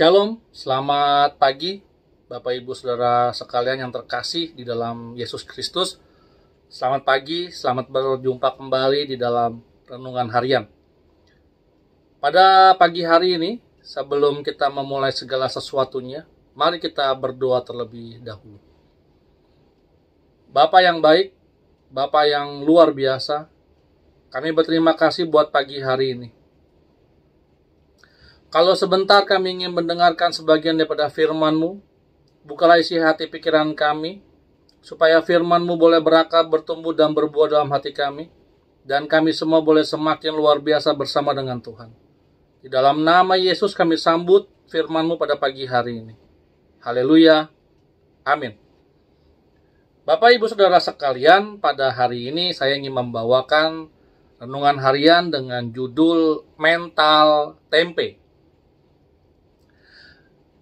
Shalom, selamat pagi Bapak Ibu Saudara sekalian yang terkasih di dalam Yesus Kristus. Selamat pagi, selamat berjumpa kembali di dalam renungan harian. Pada pagi hari ini, sebelum kita memulai segala sesuatunya, mari kita berdoa terlebih dahulu. Bapa yang baik, Bapa yang luar biasa, kami berterima kasih buat pagi hari ini. Kalau sebentar kami ingin mendengarkan sebagian daripada firman-Mu, bukalah isi hati pikiran kami, supaya firman-Mu boleh berakar, bertumbuh, dan berbuah dalam hati kami, dan kami semua boleh semakin luar biasa bersama dengan Tuhan. Di dalam nama Yesus kami sambut firman-Mu pada pagi hari ini. Haleluya. Amin. Bapak Ibu Saudara sekalian, pada hari ini saya ingin membawakan renungan harian dengan judul Mental Tempe.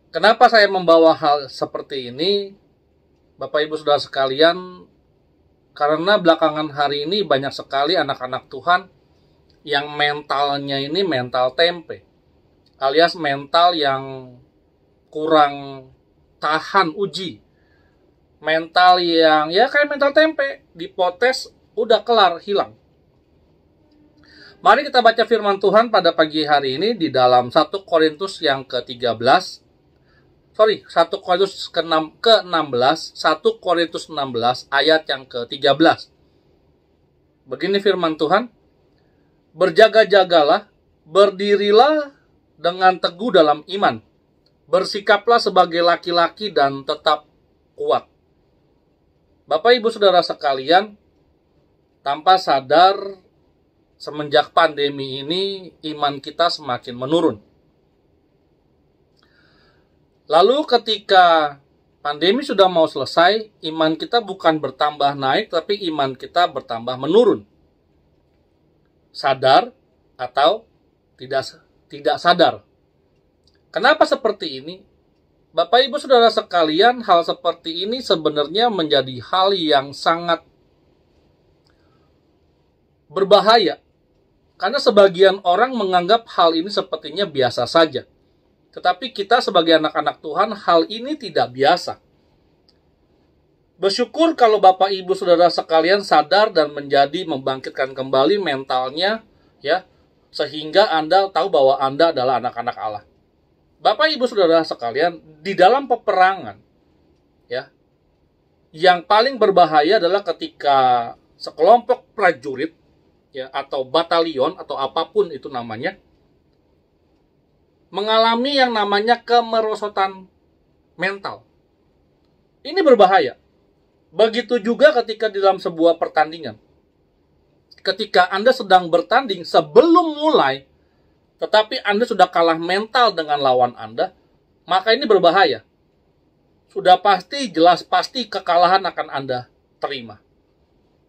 Kenapa saya membawa hal seperti ini, Bapak Ibu Saudara sekalian? Karena belakangan hari ini banyak sekali anak-anak Tuhan yang mentalnya ini mental tempe, alias mental yang kurang tahan uji. Mental yang ya kayak mental tempe, dipotes udah kelar, hilang. Mari kita baca firman Tuhan pada pagi hari ini di dalam 1 Korintus yang ke-13. 1 Korintus ke-16, 1 Korintus 16 ayat yang ke-13. Begini firman Tuhan, berjaga-jagalah, berdirilah dengan teguh dalam iman, bersikaplah sebagai laki-laki dan tetap kuat. Bapak Ibu Saudara sekalian, tanpa sadar semenjak pandemi ini iman kita semakin menurun. Lalu ketika pandemi sudah mau selesai, iman kita bukan bertambah naik, tapi iman kita bertambah menurun. Sadar atau tidak sadar. Kenapa seperti ini? Bapak Ibu Saudara sekalian, hal seperti ini sebenarnya menjadi hal yang sangat berbahaya. Karena sebagian orang menganggap hal ini sepertinya biasa saja. Tetapi kita sebagai anak-anak Tuhan, hal ini tidak biasa. Bersyukur kalau Bapak Ibu Saudara sekalian sadar dan menjadi membangkitkan kembali mentalnya, ya, sehingga Anda tahu bahwa Anda adalah anak-anak Allah. Bapak Ibu Saudara sekalian, di dalam peperangan, ya, yang paling berbahaya adalah ketika sekelompok prajurit, ya, atau batalion atau apapun itu namanya, mengalami yang namanya kemerosotan mental. Ini berbahaya. Begitu juga ketika di dalam sebuah pertandingan. Ketika Anda sedang bertanding sebelum mulai, tetapi Anda sudah kalah mental dengan lawan Anda, maka ini berbahaya. Sudah pasti, jelas pasti kekalahan akan Anda terima.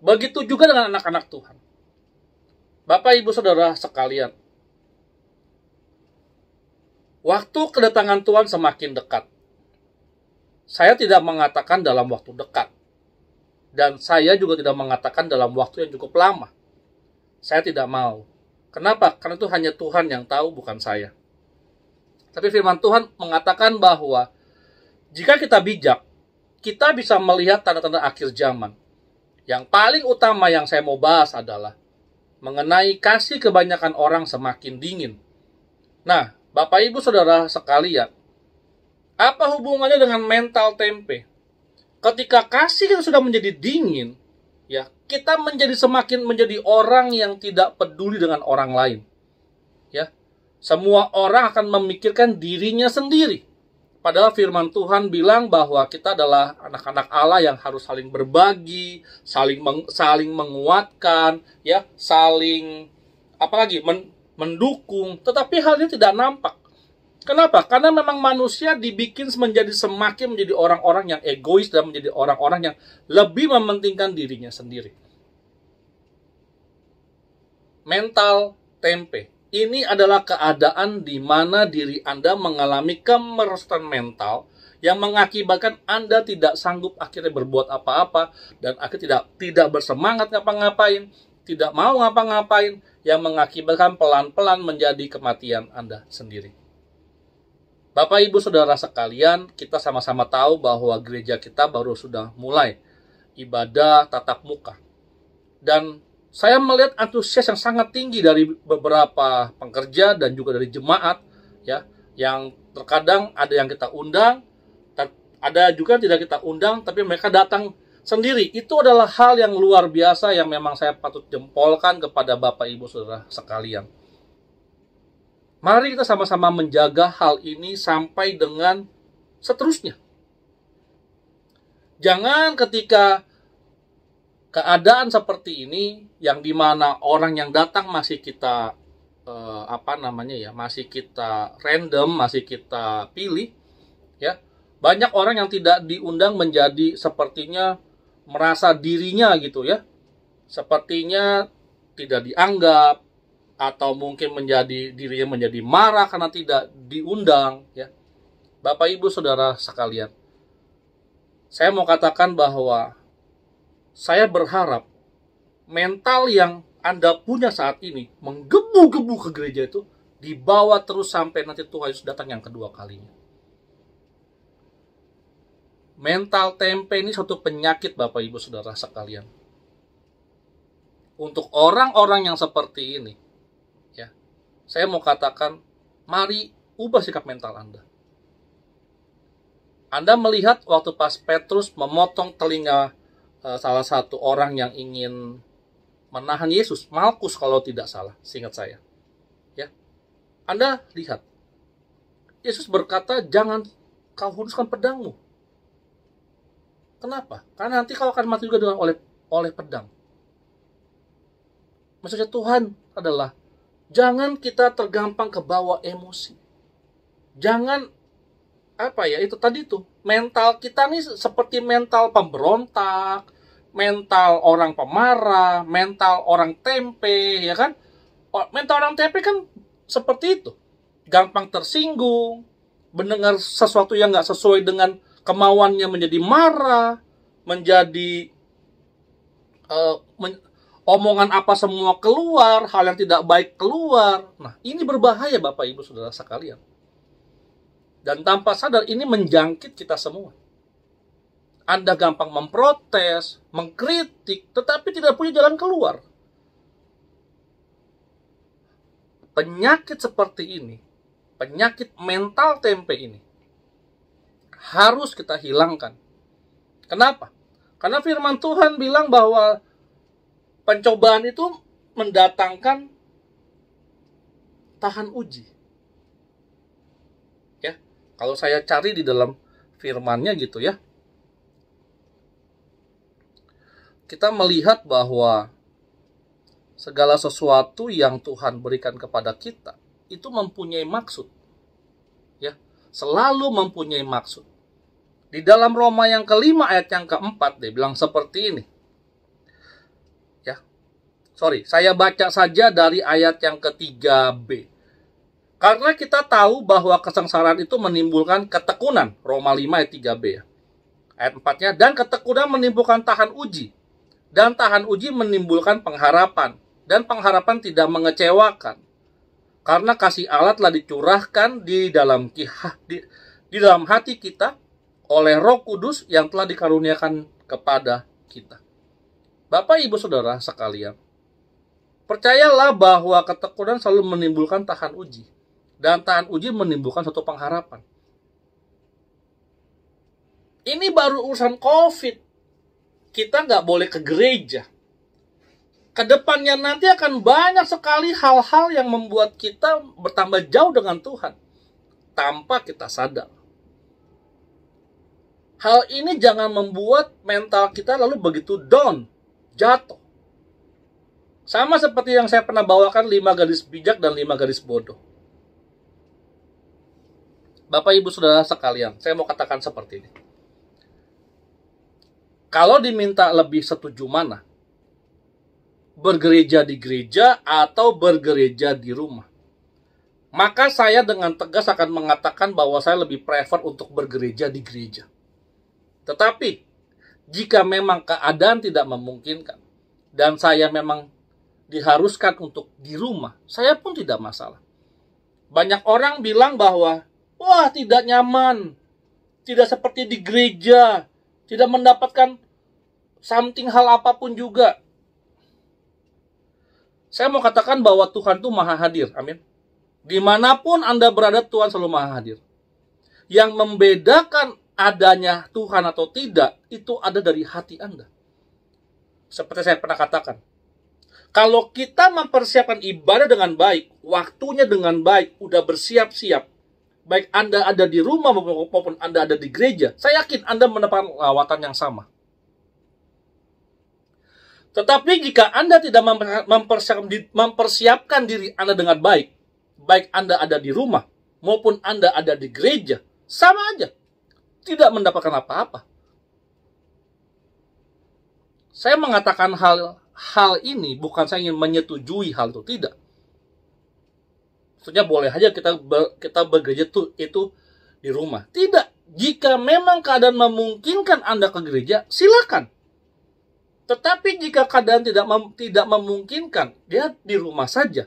Begitu juga dengan anak-anak Tuhan. Bapak Ibu Saudara sekalian, waktu kedatangan Tuhan semakin dekat. Saya tidak mengatakan dalam waktu dekat. Dan saya juga tidak mengatakan dalam waktu yang cukup lama. Saya tidak mau. Kenapa? Karena itu hanya Tuhan yang tahu, bukan saya. Tapi firman Tuhan mengatakan bahwa jika kita bijak, kita bisa melihat tanda-tanda akhir zaman. Yang paling utama yang saya mau bahas adalah mengenai kasih kebanyakan orang semakin dingin. Nah, Bapak Ibu Saudara sekalian, apa hubungannya dengan mental tempe? Ketika kasih kita sudah menjadi dingin, ya, kita semakin menjadi orang yang tidak peduli dengan orang lain. Ya, semua orang akan memikirkan dirinya sendiri. Padahal firman Tuhan bilang bahwa kita adalah anak-anak Allah yang harus saling berbagi, saling menguatkan, ya, saling mendukung, tetapi hal ini tidak nampak. Kenapa? Karena memang manusia dibikin semakin menjadi orang-orang yang egois dan menjadi orang-orang yang lebih mementingkan dirinya sendiri. Mental tempe. Ini adalah keadaan di mana diri Anda mengalami kemerosotan mental yang mengakibatkan Anda tidak sanggup akhirnya berbuat apa-apa dan akhirnya tidak bersemangat ngapa-ngapain, tidak mau ngapa-ngapain, yang mengakibatkan pelan-pelan menjadi kematian Anda sendiri. Bapak Ibu Saudara sekalian, kita sama-sama tahu bahwa gereja kita baru sudah mulai ibadah tatap muka. Dan saya melihat antusias yang sangat tinggi dari beberapa pekerja dan juga dari jemaat, ya, yang terkadang ada yang kita undang, ada juga tidak kita undang, tapi mereka datang sendiri. Itu adalah hal yang luar biasa yang memang saya patut jempolkan kepada Bapak Ibu Saudara sekalian. Mari kita sama-sama menjaga hal ini sampai dengan seterusnya. Jangan ketika keadaan seperti ini, yang dimana orang yang datang masih kita masih kita random, masih kita pilih, ya. Banyak orang yang tidak diundang menjadi sepertinya merasa dirinya gitu ya, sepertinya tidak dianggap, atau mungkin dirinya menjadi marah karena tidak diundang, ya. Bapak Ibu Saudara sekalian, saya mau katakan bahwa saya berharap mental yang Anda punya saat ini menggebu-gebu ke gereja itu dibawa terus sampai nanti Tuhan Yesus datang yang kedua kalinya. Mental tempe ini suatu penyakit Bapak Ibu Saudara sekalian. Untuk orang-orang yang seperti ini, ya, saya mau katakan, mari ubah sikap mental Anda. Anda melihat waktu pas Petrus memotong telinga salah satu orang yang ingin menahan Yesus, Malkus kalau tidak salah, seingat saya. Ya, Anda lihat, Yesus berkata, jangan kau hunuskan pedangmu. Kenapa? Karena nanti kau akan mati juga oleh pedang. Maksudnya Tuhan adalah, jangan kita tergampang ke bawah emosi. Jangan, itu tadi tuh, mental kita nih seperti mental pemberontak, mental orang pemarah, mental orang tempe, ya kan? Mental orang tempe kan seperti itu. Gampang tersinggung, mendengar sesuatu yang nggak sesuai dengan kemauannya menjadi marah, menjadi omongan apa semua keluar, hal yang tidak baik keluar. Nah, ini berbahaya Bapak Ibu Saudara sekalian. Dan tanpa sadar ini menjangkit kita semua. Anda gampang memprotes, mengkritik, tetapi tidak punya jalan keluar. Penyakit seperti ini, penyakit mental tempe ini, harus kita hilangkan. Kenapa? Karena firman Tuhan bilang bahwa pencobaan itu mendatangkan tahan uji. Ya, kalau saya cari di dalam firman-Nya gitu ya, kita melihat bahwa segala sesuatu yang Tuhan berikan kepada kita itu mempunyai maksud. Ya, selalu mempunyai maksud. Di dalam Roma yang kelima ayat yang keempat, dia bilang seperti ini. Ya, saya baca saja dari ayat yang ke-3b. Karena kita tahu bahwa kesengsaraan itu menimbulkan ketekunan. Roma 5 ayat 3b ya. Ayat 4-nya, dan ketekunan menimbulkan tahan uji. Dan tahan uji menimbulkan pengharapan. Dan pengharapan tidak mengecewakan. Karena kasih Allah telah dicurahkan di dalam hati kita oleh Roh Kudus yang telah dikaruniakan kepada kita. Bapak Ibu Saudara sekalian, percayalah bahwa ketekunan selalu menimbulkan tahan uji. Dan tahan uji menimbulkan suatu pengharapan. Ini baru urusan COVID. Kita nggak boleh ke gereja. Kedepannya nanti akan banyak sekali hal-hal yang membuat kita bertambah jauh dengan Tuhan. Tanpa kita sadar. Hal ini jangan membuat mental kita lalu begitu down, jatuh. Sama seperti yang saya pernah bawakan 5 garis bijak dan 5 garis bodoh. Bapak Ibu Saudara sekalian, saya mau katakan seperti ini. Kalau diminta lebih setuju mana? Bergereja di gereja atau bergereja di rumah? Maka saya dengan tegas akan mengatakan bahwa saya lebih prefer untuk bergereja di gereja. Tetapi, jika memang keadaan tidak memungkinkan, dan saya memang diharuskan untuk di rumah, saya pun tidak masalah. Banyak orang bilang bahwa wah tidak nyaman, tidak seperti di gereja, tidak mendapatkan something hal apapun juga. Saya mau katakan bahwa Tuhan itu maha hadir, amin. Dimanapun Anda berada, Tuhan selalu maha hadir. Yang membedakan adanya Tuhan atau tidak, itu ada dari hati Anda. Seperti saya pernah katakan, kalau kita mempersiapkan ibadah dengan baik, waktunya dengan baik, udah bersiap-siap, baik Anda ada di rumah maupun Anda ada di gereja, saya yakin Anda mendapatkan lawatan yang sama. Tetapi jika Anda tidak mempersiapkan diri Anda dengan baik, baik Anda ada di rumah maupun Anda ada di gereja, sama aja, tidak mendapatkan apa-apa. Saya mengatakan hal ini bukan saya ingin menyetujui hal itu, tidak. Maksudnya boleh aja kita bekerja itu di rumah. Tidak. Jika memang keadaan memungkinkan Anda ke gereja, silakan. Tetapi jika keadaan tidak memungkinkan, dia di rumah saja.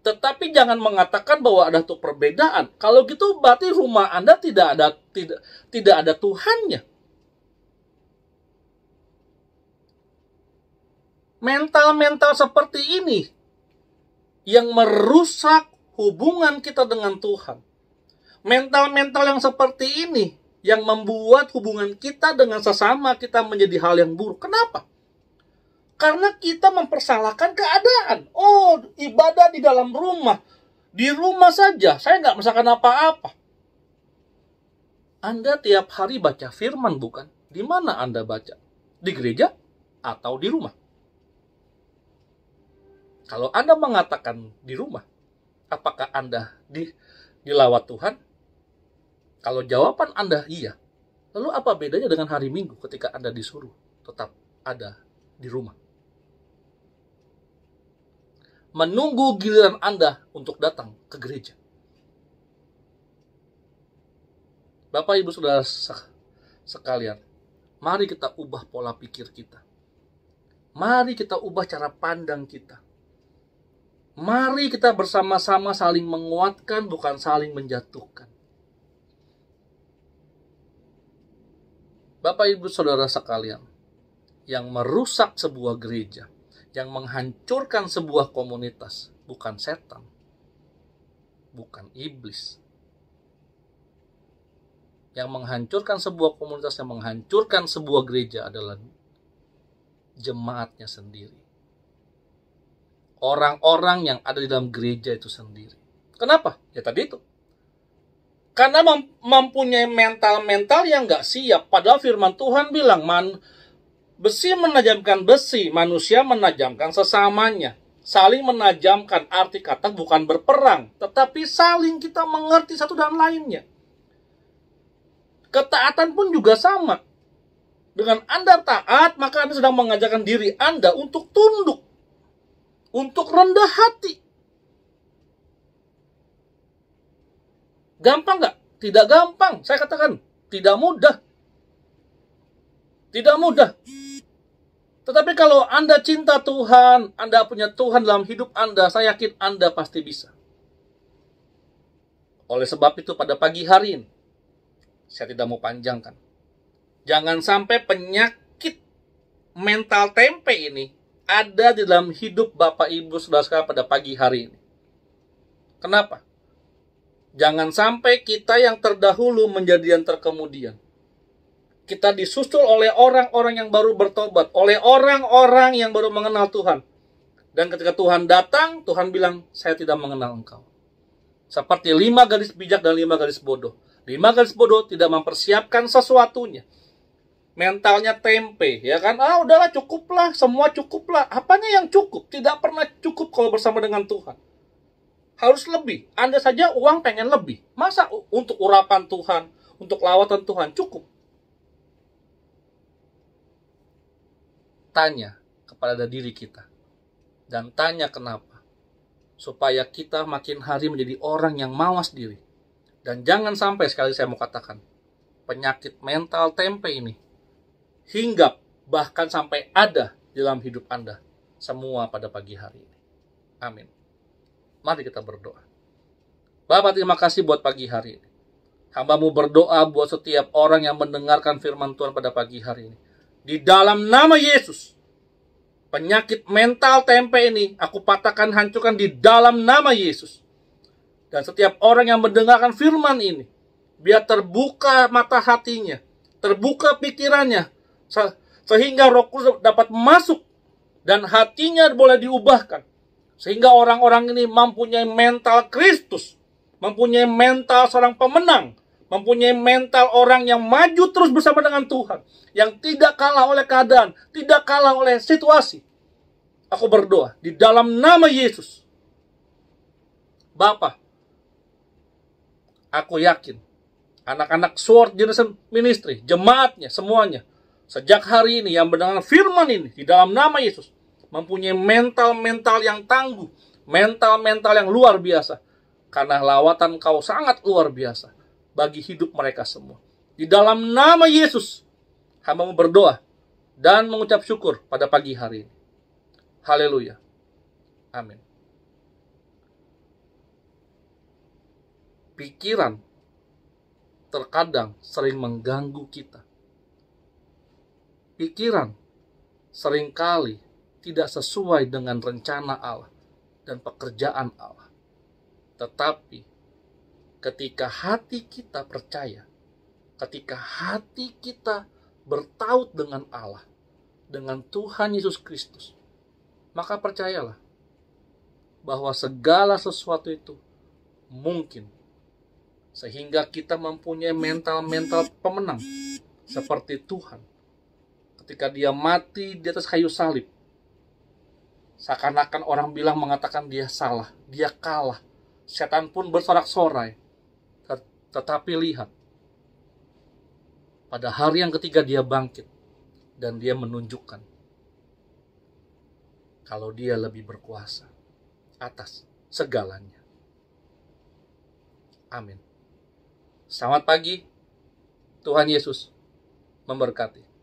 Tetapi jangan mengatakan bahwa ada tuh perbedaan. Kalau gitu berarti rumah Anda tidak ada Tuhannya. Mental-mental seperti ini yang merusak hubungan kita dengan Tuhan. Mental-mental yang seperti ini yang membuat hubungan kita dengan sesama kita menjadi hal yang buruk. Kenapa? Karena kita mempersalahkan keadaan. Oh, ibadah di dalam rumah. Di rumah saja, saya nggak merasakan apa-apa. Anda tiap hari baca firman, bukan? Di mana Anda baca? Di gereja atau di rumah? Kalau Anda mengatakan di rumah, apakah Anda dilawat Tuhan? Kalau jawaban Anda iya, lalu apa bedanya dengan hari Minggu ketika Anda disuruh tetap ada di rumah? Menunggu giliran Anda untuk datang ke gereja. Bapak, Ibu, Saudara sekalian, mari kita ubah pola pikir kita. Mari kita ubah cara pandang kita. Mari kita bersama-sama saling menguatkan, bukan saling menjatuhkan. Bapak, Ibu, Saudara sekalian, yang merusak sebuah gereja, yang menghancurkan sebuah komunitas, bukan setan, bukan iblis. Yang menghancurkan sebuah komunitas, yang menghancurkan sebuah gereja adalah jemaatnya sendiri. Orang-orang yang ada di dalam gereja itu sendiri. Kenapa? Ya tadi itu. Karena mempunyai mental-mental yang gak siap. Padahal firman Tuhan bilang, besi menajamkan besi, manusia menajamkan sesamanya. Saling menajamkan, arti kata bukan berperang, tetapi saling kita mengerti satu dan lainnya. Ketaatan pun juga sama. Dengan Anda taat, maka Anda sedang mengajarkan diri Anda untuk tunduk, untuk rendah hati. Gampang nggak? Tidak gampang. Saya katakan, tidak mudah. Tidak mudah. Tetapi kalau Anda cinta Tuhan, Anda punya Tuhan dalam hidup Anda, saya yakin Anda pasti bisa. Oleh sebab itu pada pagi hari ini, saya tidak mau panjangkan. Jangan sampai penyakit mental tempe ini ada di dalam hidup Bapak Ibu Saudara sekalian pada pagi hari ini. Kenapa? Jangan sampai kita yang terdahulu menjadi yang terkemudian. Kita disusul oleh orang-orang yang baru bertobat, oleh orang-orang yang baru mengenal Tuhan. Dan ketika Tuhan datang, Tuhan bilang, saya tidak mengenal engkau. Seperti 5 gadis bijak dan 5 gadis bodoh. 5 gadis bodoh tidak mempersiapkan sesuatunya. Mentalnya tempe, ya kan? Udahlah cukuplah, semua cukuplah. Apanya yang cukup? Tidak pernah cukup kalau bersama dengan Tuhan. Harus lebih. Anda saja uang pengen lebih. Masa untuk urapan Tuhan, untuk lawatan Tuhan cukup? Tanya kepada diri kita. Dan tanya kenapa. Supaya kita makin hari menjadi orang yang mawas diri. Dan jangan sampai, sekali saya mau katakan, penyakit mental tempe ini hinggap bahkan sampai ada di dalam hidup Anda semua pada pagi hari ini. Amin. Mari kita berdoa. Bapak, terima kasih buat pagi hari ini. Hamba-Mu berdoa buat setiap orang yang mendengarkan firman Tuhan pada pagi hari ini. Di dalam nama Yesus, penyakit mental tempe ini aku patahkan, hancurkan di dalam nama Yesus. Dan setiap orang yang mendengarkan firman ini, biar terbuka mata hatinya, terbuka pikirannya, sehingga Roh Kudus dapat masuk dan hatinya boleh diubahkan. Sehingga orang-orang ini mempunyai mental Kristus, mempunyai mental seorang pemenang, mempunyai mental orang yang maju terus bersama dengan Tuhan, yang tidak kalah oleh keadaan, tidak kalah oleh situasi. Aku berdoa di dalam nama Yesus. Bapa, aku yakin anak-anak Sword Generation Ministry, jemaatnya, semuanya, sejak hari ini yang mendengar firman ini di dalam nama Yesus, mempunyai mental-mental yang tangguh, mental-mental yang luar biasa. Karena lawatan Kau sangat luar biasa bagi hidup mereka semua. Di dalam nama Yesus, hamba-Mu berdoa dan mengucap syukur pada pagi hari ini. Haleluya. Amin. Pikiran terkadang sering mengganggu kita. Pikiran seringkali tidak sesuai dengan rencana Allah dan pekerjaan Allah. Tetapi ketika hati kita percaya, ketika hati kita bertaut dengan Allah, dengan Tuhan Yesus Kristus, maka percayalah bahwa segala sesuatu itu mungkin. Sehingga kita mempunyai mental-mental pemenang seperti Tuhan. Ketika Dia mati di atas kayu salib, seakan-akan orang bilang mengatakan Dia salah, Dia kalah. Setan pun bersorak-sorai. Tetapi lihat, pada hari yang ketiga Dia bangkit dan Dia menunjukkan kalau Dia lebih berkuasa atas segalanya. Amin. Selamat pagi, Tuhan Yesus memberkati.